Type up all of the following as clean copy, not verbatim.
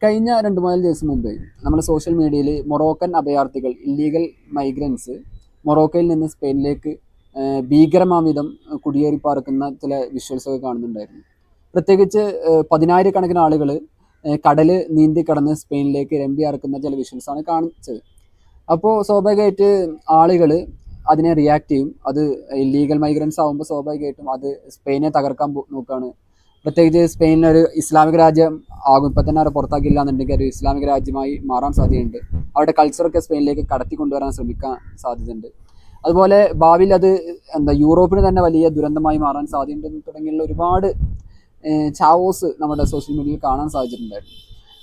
കഴിഞ്ഞ 2-3 ദിവസം മുമ്പ് നമ്മുടെ സോഷ്യൽ മീഡിയയിൽ മൊറോക്കൻ അഭയാർത്ഥികൾ ഇല്ലീഗൽ മൈഗ്രൻസ് മൊറോക്കയിൽ നിന്ന് സ്പെയിനിലേക്ക് ഭീകരമാംവിധം കുടിയേറി പാർക്കുന്ന ചില വിഷ്വൽസ് ഒക്കെ കാണുന്നുണ്ടായിരുന്നു. പ്രത്യേകിച്ച് പതിനായിരക്കണക്കിന് ആളുകൾ കടൽ നീന്തി കടന്ന് സ്പെയിനിലേക്ക് ഇരമ്പി ഇറക്കുന്ന ചില വിഷ്വൽസാണ് കാണിച്ചത്. അപ്പോൾ സ്വാഭാവികമായിട്ട് ആളുകൾ അതിനെ റിയാക്ട് ചെയ്യും. അത് ഇല്ലീഗൽ മൈഗ്രൻസ് ആകുമ്പോൾ സ്വാഭാവികമായിട്ടും അത് സ്പെയിനെ തകർക്കാൻ നോക്കുകയാണ്. പ്രത്യേകിച്ച് സ്പെയിനൊരു ഇസ്ലാമിക രാജ്യം ആകും. ഇപ്പം തന്നെ അവരെ പുറത്താക്കില്ല എന്നുണ്ടെങ്കിൽ ഒരു ഇസ്ലാമിക രാജ്യമായി മാറാൻ സാധ്യതയുണ്ട്. അവരുടെ കൾച്ചറൊക്കെ സ്പെയിനിലേക്ക് കടത്തി കൊണ്ടുവരാൻ ശ്രമിക്കാൻ സാധ്യതയുണ്ട്. അതുപോലെ ഭാവിയിൽ അത് യൂറോപ്പിന് തന്നെ വലിയ ദുരന്തമായി മാറാൻ സാധ്യതയുണ്ട് തുടങ്ങിയുള്ള ഒരുപാട് ചാവോസ് നമ്മുടെ സോഷ്യൽ മീഡിയയിൽ കാണാൻ സാധിച്ചിട്ടുണ്ടായിരുന്നു.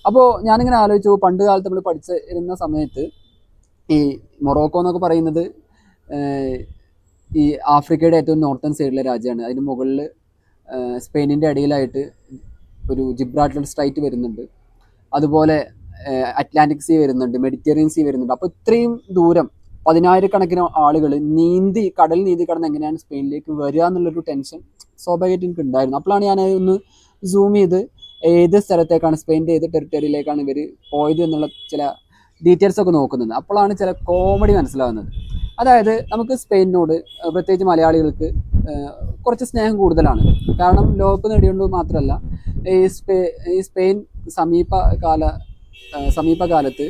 അപ്പോൾ ഞാനിങ്ങനെ ആലോചിച്ചു, പണ്ട് കാലത്ത് നമ്മൾ പഠിച്ചിരുന്ന സമയത്ത് ഈ മൊറോക്കോ എന്നൊക്കെ പറയുന്നത് ഈ ആഫ്രിക്കയുടെ ഏറ്റവും നോർത്തേൺ സൈഡിലെ രാജ്യമാണ്. അതിന് മുകളിൽ സ്പെയിനിൻ്റെ ഇടയിലായിട്ട് ഒരു ജിബ്രാൾട്ടർ സ്ട്രൈറ്റ് വരുന്നുണ്ട്. അതുപോലെ അറ്റ്ലാന്റിക് സീ വരുന്നുണ്ട്, മെഡിറ്ററേനിയൻ സീ വരുന്നുണ്ട്. അപ്പോൾ ഇത്രയും ദൂരം പതിനായിരക്കണക്കിന് ആളുകൾ കടൽ നീന്തി കടന്ന് എങ്ങനെയാണ് സ്പെയിനിലേക്ക് വരിക എന്നുള്ളൊരു ടെൻഷൻ സ്വാഭാവികമായിട്ട് എനിക്ക് ഉണ്ടായിരുന്നു. അപ്പോഴാണ് ഞാൻ ഒന്ന് സൂം ചെയ്ത് ഏത് സ്ഥലത്തേക്കാണ്, സ്പെയിൻ്റെ ഏത് ടെറിട്ടറിയിലേക്കാണ് ഇവർ പോയത് എന്നുള്ള ചില ഡീറ്റെയിൽസ് ഒക്കെ നോക്കുന്നത്. അപ്പോഴാണ് ചില കോമഡി മനസ്സിലാകുന്നത്. അതായത് നമുക്ക് സ്പെയിനോട്, പ്രത്യേകിച്ച് മലയാളികൾക്ക് കുറച്ച് സ്നേഹം കൂടുതലാണ്. കാരണം ലോകകപ്പ് നേടിയോണ്ട് മാത്രമല്ല, ഈ സ്പെയിൻ സമീപകാലത്ത്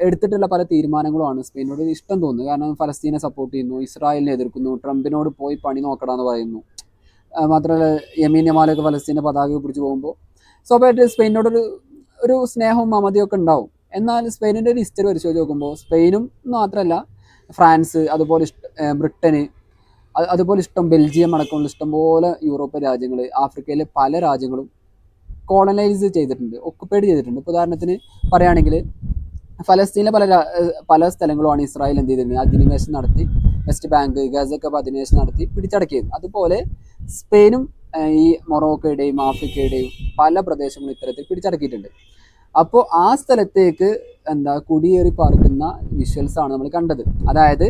എടുത്തിട്ടുള്ള പല തീരുമാനങ്ങളുമാണ് സ്പെയിനോട് ഇഷ്ടം തോന്നുന്നത്. കാരണം ഫലസ്തീനെ സപ്പോർട്ട് ചെയ്യുന്നു, ഇസ്രായേലിനെ എതിർക്കുന്നു, ട്രംപിനോട് പോയി പണി നോക്കണമെന്ന് പറയുന്നു. മാത്രമല്ല യമീൻ യമാലൊക്കെ ഫലസ്തീൻ്റെ പതാക പിടിച്ച് പോകുമ്പോൾ സ്വാഭാവികമായിട്ട് സ്പെയിനോടൊരു ഒരു സ്നേഹവും മമതയും ഒക്കെ ഉണ്ടാവും. എന്നാൽ സ്പെയിനിൻ്റെ ഒരു ഹിസ്റ്ററി പരിശോധിച്ച് നോക്കുമ്പോൾ സ്പെയിനും മാത്രമല്ല, ഫ്രാൻസ്, അതുപോലെ ബ്രിട്ടന്, അതുപോലെ ബെൽജിയം അടക്കമുള്ള ഇഷ്ടംപോലെ യൂറോപ്യൻ രാജ്യങ്ങൾ, ആഫ്രിക്കയിലെ പല രാജ്യങ്ങളും കോളനൈസ് ചെയ്തിട്ടുണ്ട്, ഒക്കുപ്പൈഡ് ചെയ്തിട്ടുണ്ട്. ഇപ്പോൾ ഉദാഹരണത്തിന് പറയുകയാണെങ്കിൽ ഫലസ്തീനിലെ പല സ്ഥലങ്ങളുമാണ് ഇസ്രായേൽ എന്ത് ചെയ്തിട്ടുണ്ട്, അധിനിവേശം നടത്തി, വെസ്റ്റ് ബാങ്ക്, ഗസൊക്കെ അധിനിവേശം നടത്തി പിടിച്ചടക്കിയത്. അതുപോലെ സ്പെയിനും ഈ മൊറോക്കോയുടെയും ആഫ്രിക്കയുടെയും പല പ്രദേശങ്ങളും ഇത്തരത്തിൽ പിടിച്ചടക്കിയിട്ടുണ്ട്. അപ്പോൾ ആ സ്ഥലത്തേക്ക് കുടിയേറി പാർക്കുന്ന വിഷ്വൽസാണ് നമ്മൾ കണ്ടത്. അതായത്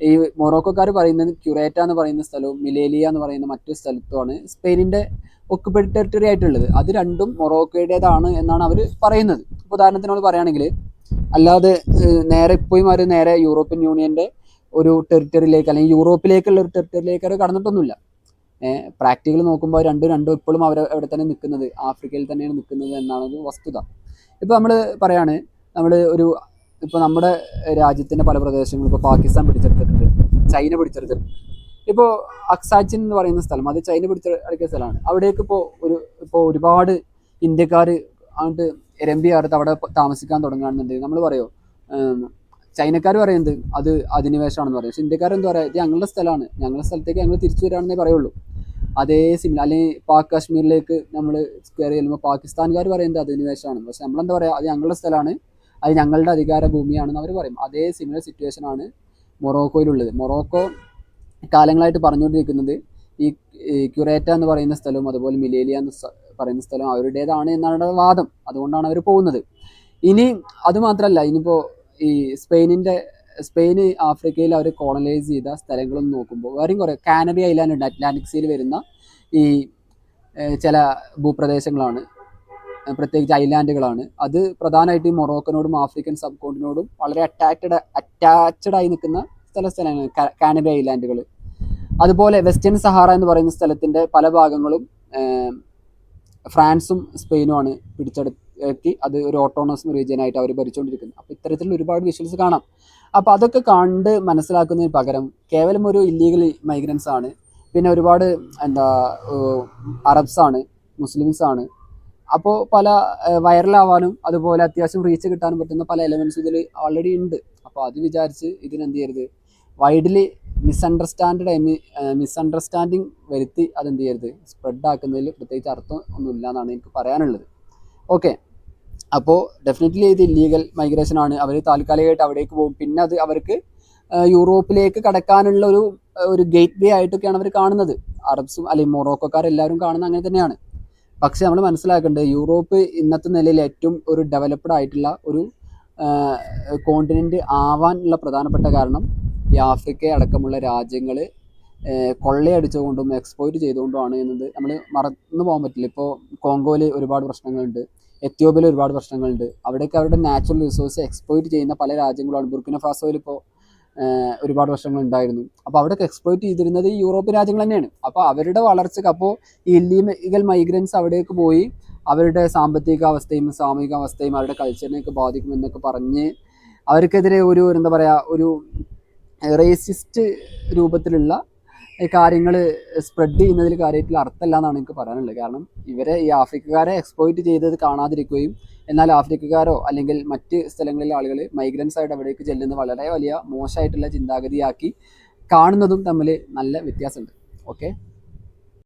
ഈ മൊറോക്കോക്കാർ പറയുന്നത് ക്യുറേറ്റ എന്ന് പറയുന്ന സ്ഥലവും മിലേലിയ എന്ന് പറയുന്ന മറ്റൊരു സ്ഥലത്തുമാണ് സ്പെയിനിൻ്റെ ഒക്കുപ്പൈഡ് ടെറിട്ടറി ആയിട്ടുള്ളത്. അത് രണ്ടും മൊറോക്കോയുടേതാണ് എന്നാണ് അവർ പറയുന്നത്. ഇപ്പോൾ ഉദാഹരണത്തിനോട് പറയുകയാണെങ്കിൽ, അല്ലാതെ നേരെ യൂറോപ്യൻ യൂണിയൻ്റെ ഒരു ടെറിട്ടറിയിലേക്ക് അല്ലെങ്കിൽ യൂറോപ്പിലേക്കുള്ള ഒരു ടെറിട്ടറിയിലേക്ക് അവർ കടന്നിട്ടൊന്നുമില്ല. പ്രാക്ടിക്കൽ നോക്കുമ്പോൾ രണ്ടും ഇപ്പോഴും അവിടെ തന്നെ നിൽക്കുന്നത്, ആഫ്രിക്കയിൽ തന്നെയാണ് നിൽക്കുന്നത് എന്നാണ് ഒരു വസ്തുത. ഇപ്പോൾ നമ്മൾ പറയാണ്, ഇപ്പോൾ നമ്മുടെ രാജ്യത്തിൻ്റെ പല പ്രദേശങ്ങളും ഇപ്പോൾ പാകിസ്ഥാൻ പിടിച്ചെടുത്തിട്ടുണ്ട്, ചൈന പിടിച്ചെടുത്തിട്ടുണ്ട്. ഇപ്പോൾ അക്സാച്ചിൻ എന്ന് പറയുന്ന സ്ഥലം, അത് ചൈന പിടിച്ചെടുക്കിയ സ്ഥലമാണ്. അവിടേക്ക് ഇപ്പോൾ ഒരുപാട് ഇന്ത്യക്കാർ അങ്ങോട്ട് ഇരമ്പി അടുത്ത് അവിടെ താമസിക്കാൻ തുടങ്ങുകയാണെന്നുണ്ടെങ്കിൽ നമ്മൾ പറയുമോ, ചൈനക്കാർ പറയുന്നത് അത് അധിനിവേശമാണെന്ന് പറയും. പക്ഷേ ഇന്ത്യക്കാരെന്ത് പറയുക, ഇത് ഞങ്ങളുടെ സ്ഥലമാണ്, ഞങ്ങളുടെ സ്ഥലത്തേക്ക് ഞങ്ങൾ തിരിച്ചു വരികയാണെന്നേ പറയുള്ളൂ. അതേ അല്ലെങ്കിൽ പാക് കാശ്മീരിലേക്ക് നമ്മൾ കയറി ചെല്ലുമ്പോൾ പാകിസ്ഥാൻകാർ പറയുന്നത് അധിനിവേശമാണ്. പക്ഷെ നമ്മളെന്താ പറയുക, അത് ഞങ്ങളുടെ സ്ഥലമാണ്, അത് ഞങ്ങളുടെ അധികാര ഭൂമിയാണെന്ന് അവർ പറയും. അതേ സിമിലർ സിറ്റുവേഷനാണ് മൊറോക്കോയിലുള്ളത്. മൊറോക്കോ കാലങ്ങളായിട്ട് പറഞ്ഞുകൊണ്ടിരിക്കുന്നത് ഈ ക്യുറേറ്റ എന്ന് പറയുന്ന സ്ഥലവും അതുപോലെ മിലേലിയ എന്ന് പറയുന്ന സ്ഥലവും അവരുടേതാണ് എന്നാണ് വാദം. അതുകൊണ്ടാണ് അവർ പോകുന്നത്. ഇനി അതുമാത്രമല്ല, ഇനിയിപ്പോൾ ഈ സ്പെയിന് ആഫ്രിക്കയിൽ അവർ കോളനൈസ് ചെയ്ത സ്ഥലങ്ങളൊന്നും നോക്കുമ്പോൾ വേറെയും കുറേ കാനറി ഐലാൻഡ് ഉണ്ട്, അറ്റ്ലാന്റിക് സീയിൽ വരുന്ന ഈ ചില ഭൂപ്രദേശങ്ങളാണ്, പ്രത്യേകിച്ച് ഐലാൻഡുകളാണ്. അത് പ്രധാനമായിട്ട് ഈ മൊറോക്കനോടും ആഫ്രിക്കൻ സബ് കോണ്ടിനോടും വളരെ അറ്റാച്ച്ഡായി നിൽക്കുന്ന സ്ഥലങ്ങളാണ് കാനറി ഐലാൻഡുകൾ. അതുപോലെ വെസ്റ്റേൺ സഹാറ എന്ന് പറയുന്ന സ്ഥലത്തിൻ്റെ പല ഭാഗങ്ങളും ഫ്രാൻസും സ്പെയിനുമാണ് പിടിച്ചടക്കി അത് ഒരു ഓട്ടോണമസ് റീജിയനായിട്ട് അവർ ഭരിച്ചുകൊണ്ടിരിക്കുന്നത്. അപ്പോൾ ഇത്തരത്തിലുള്ള ഒരുപാട് വിഷ്വൽസ് കാണാം. അപ്പോൾ അതൊക്കെ കണ്ട് മനസ്സിലാക്കുന്നതിന് പകരം കേവലം ഒരു ഇല്ലീഗൽ മൈഗ്രൻസ് ആണ്, പിന്നെ ഒരുപാട് അറബ്സാണ്, മുസ്ലിംസാണ്. അപ്പോൾ പല വൈറലാവാനും അതുപോലെ അത്യാവശ്യം റീച്ച് കിട്ടാനും പറ്റുന്ന പല എലമെൻറ്റ്സ് ഇതിൽ ഓൾറെഡി ഉണ്ട്. അപ്പോൾ അത് വിചാരിച്ച് ഇതിനെന്ത് ചെയ്യരുത്, വൈഡ്ലി മിസ്അണ്ടർസ്റ്റാൻഡിങ് വരുത്തി അതെന്ത് ചെയ്യരുത്, സ്പ്രെഡ് ആക്കുന്നതിൽ പ്രത്യേകിച്ച് അർത്ഥം ഒന്നുമില്ല എന്നാണ് എനിക്ക് പറയാനുള്ളത്. ഓക്കെ, അപ്പോൾ ഡെഫിനറ്റ്ലി ഇത് ഇല്ലീഗൽ മൈഗ്രേഷൻ ആണ്. അവർ താൽക്കാലികമായിട്ട് അവിടേക്ക് പോകും, പിന്നെ അത് അവർക്ക് യൂറോപ്പിലേക്ക് കടക്കാനുള്ള ഒരു ഗേറ്റ് വേ ആയിട്ടൊക്കെയാണ് അവർ കാണുന്നത്. അറബ്സും അല്ലെങ്കിൽ മൊറോക്കോക്കാരെല്ലാവരും കാണുന്നത് അങ്ങനെ തന്നെയാണ്. പക്ഷെ നമ്മൾ മനസ്സിലാക്കേണ്ടത്, യൂറോപ്പ് ഇന്നത്തെ നിലയിൽ ഏറ്റവും ഒരു ഡെവലപ്ഡ് ആയിട്ടുള്ള ഒരു കോണ്ടിനെൻ്റ് ആവാനുള്ള പ്രധാനപ്പെട്ട കാരണം ഈ ആഫ്രിക്ക അടക്കമുള്ള രാജ്യങ്ങൾ കൊള്ളയടിച്ചുകൊണ്ടും എക്സ്പ്ലോയിറ്റ് ചെയ്തുകൊണ്ടുമാണ് എന്നത് നമ്മൾ മറന്നു പോകാൻ പറ്റില്ല. ഇപ്പോൾ കോങ്കോയിൽ ഒരുപാട് പ്രശ്നങ്ങളുണ്ട്, എത്യോപ്യയിൽ ഒരുപാട് പ്രശ്നങ്ങളുണ്ട്. അവിടെയൊക്കെ അവരുടെ നാച്ചുറൽ റിസോഴ്സ് എക്സ്പ്ലോയിറ്റ് ചെയ്യുന്ന പല രാജ്യങ്ങളാണ്. ബുർക്കിന ഫാസോയിൽ ഇപ്പോൾ ഒരുപാട് പ്രശ്നങ്ങൾ ഉണ്ടായിരുന്നു. അപ്പോൾ അവിടെയൊക്കെ എക്സ്പ്ലോയിറ്റ് ചെയ്തിരുന്നത് ഈ യൂറോപ്യൻ രാജ്യങ്ങൾ തന്നെയാണ്. അപ്പോൾ അവരുടെ വളർച്ചയ്ക്ക്, അപ്പോൾ ഈ ഇല്ലീഗൽ മൈഗ്രൻസ് അവിടേക്ക് പോയി അവരുടെ സാമ്പത്തിക അവസ്ഥയും സാമൂഹിക അവസ്ഥയും അവരുടെ കൾച്ചറിനെയൊക്കെ ബാധിക്കുമെന്നൊക്കെ പറഞ്ഞ് അവർക്കെതിരെ ഒരു എന്താ പറയുക, ഒരു റേസിസ്റ്റ് രൂപത്തിലുള്ള കാര്യങ്ങൾ സ്പ്രെഡ് ചെയ്യുന്നതിൽ കാര്യമായിട്ടുള്ള അർത്ഥമില്ല എന്നാണ് എനിക്ക് പറയാനുള്ളത്. കാരണം ഇവരെ ഈ ആഫ്രിക്കക്കാരെ എക്സ്പ്ലോയിറ്റ് ചെയ്തത് കാണാതിരിക്കുകയും എന്നാൽ ആഫ്രിക്കക്കാരോ അല്ലെങ്കിൽ മറ്റ് സ്ഥലങ്ങളിലെ ആളുകൾ മൈഗ്രൻസ് ആയിട്ട് അവിടേക്ക് ചെല്ലുന്നത് വളരെ വലിയ മോശമായിട്ടുള്ള ചിന്താഗതിയാക്കി കാണുന്നതും തമ്മിൽ നല്ല വ്യത്യാസമുണ്ട്. ഓക്കെ.